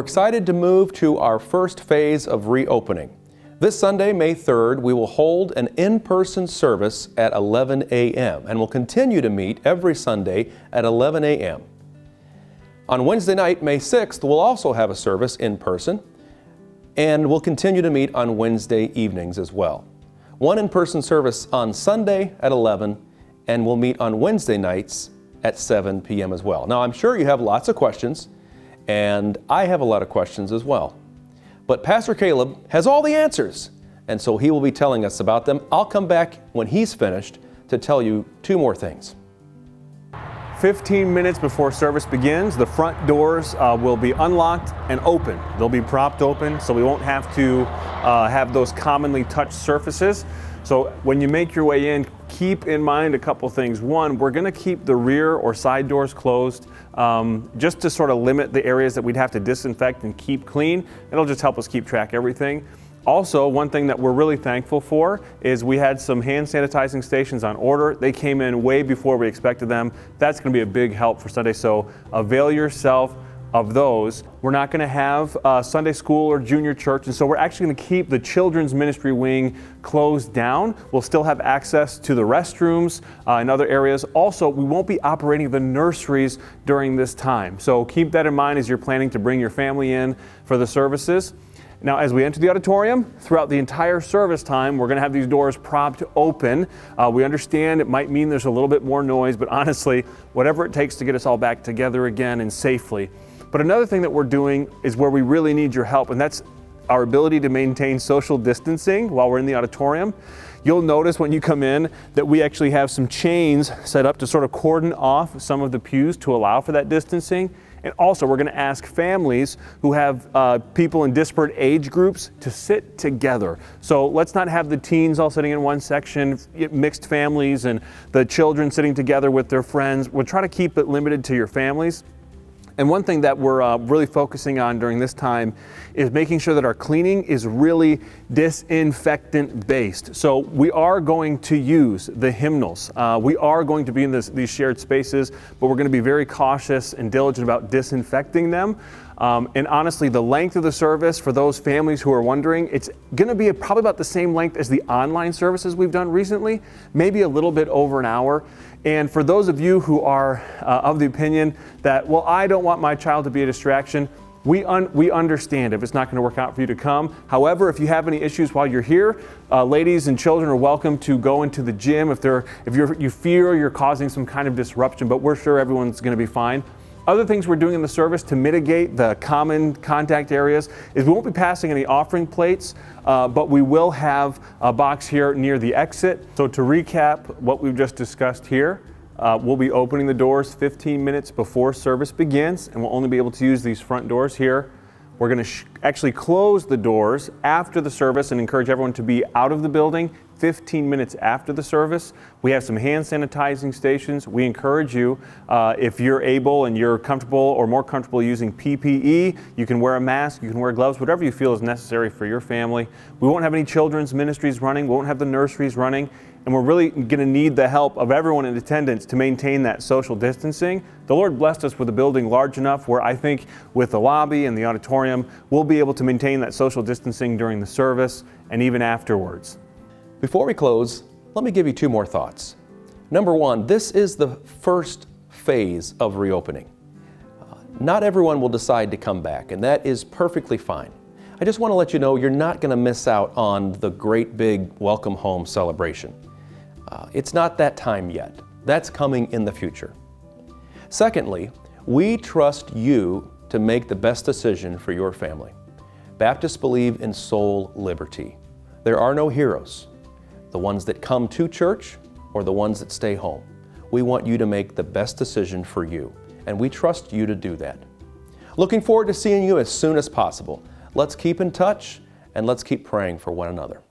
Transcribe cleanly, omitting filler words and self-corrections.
excited to move to our first phase of reopening. This Sunday, May 3rd, we will hold an in-person service at 11 a.m. and will continue to meet every Sunday at 11 a.m. On Wednesday night, May 6th, we'll also have a service in person, and we'll continue to meet on Wednesday evenings as well. One in-person service on Sunday at 11, and we'll meet on Wednesday nights at 7 p.m. as well. Now, I'm sure you have lots of questions, and I have a lot of questions as well. But Pastor Caleb has all the answers, and so he will be telling us about them. I'll come back when he's finished to tell you two more things. 15 minutes before service begins, the front doors will be unlocked and open. They'll be propped open, so we won't have to have those commonly touched surfaces. So when you make your way in, keep in mind a couple things. One, we're going to keep the rear or side doors closed just to sort of limit the areas that we'd have to disinfect and keep clean. It'll just help us keep track of everything. Also, one thing that we're really thankful for is we had some hand sanitizing stations on order. They came in way before we expected them. That's going to be a big help for Sunday, so avail yourself of those. We're not going to have Sunday school or junior church, and so we're actually going to keep the children's ministry wing closed down. We'll still have access to the restrooms and other areas. Also, we won't be operating the nurseries during this time, so keep that in mind as you're planning to bring your family in for the services. Now, as we enter the auditorium, throughout the entire service time, we're going to have these doors propped open. We understand it might mean there's a little bit more noise, but honestly, whatever it takes to get us all back together again and safely. But another thing that we're doing is where we really need your help, and that's our ability to maintain social distancing while we're in the auditorium. You'll notice when you come in that we actually have some chains set up to sort of cordon off some of the pews to allow for that distancing. And also, we're going to ask families who have people in disparate age groups to sit together. So let's not have the teens all sitting in one section, mixed families, and the children sitting together with their friends. We'll try to keep it limited to your families. And one thing that we're really focusing on during this time is making sure that our cleaning is really disinfectant based. So we are going to use the hymnals. We are going to be in these shared spaces, but we're going to be very cautious and diligent about disinfecting them. And honestly, the length of the service, for those families who are wondering, it's going to be probably about the same length as the online services we've done recently, maybe a little bit over an hour. And for those of you who are of the opinion that, well, I don't want my child to be a distraction, we understand if it's not going to work out for you to come. However, if you have any issues while you're here, ladies and children are welcome to go into the gym if you fear you're causing some kind of disruption, but we're sure everyone's going to be fine. Other things we're doing in the service to mitigate the common contact areas is we won't be passing any offering plates, but we will have a box here near the exit. So to recap what we've just discussed here, we'll be opening the doors 15 minutes before service begins, and we'll only be able to use these front doors here. We're going to actually close the doors after the service and encourage everyone to be out of the building 15 minutes after the service. We have some hand sanitizing stations. We encourage you, if you're able and you're comfortable or more comfortable using PPE, you can wear a mask, you can wear gloves, whatever you feel is necessary for your family. We won't have any children's ministries running. We won't have the nurseries running. And we're really going to need the help of everyone in attendance to maintain that social distancing. The Lord blessed us with a building large enough where I think with the lobby and the auditorium, we'll be able to maintain that social distancing during the service and even afterwards. Before we close, let me give you two more thoughts. Number one, this is the first phase of reopening. Not everyone will decide to come back, and that is perfectly fine. I just want to let you know you're not going to miss out on the great big welcome home celebration. It's not that time yet. That's coming in the future. Secondly, we trust you to make the best decision for your family. Baptists believe in soul liberty. There are no heroes, the ones that come to church or the ones that stay home. We want you to make the best decision for you, and we trust you to do that. Looking forward to seeing you as soon as possible. Let's keep in touch, and let's keep praying for one another.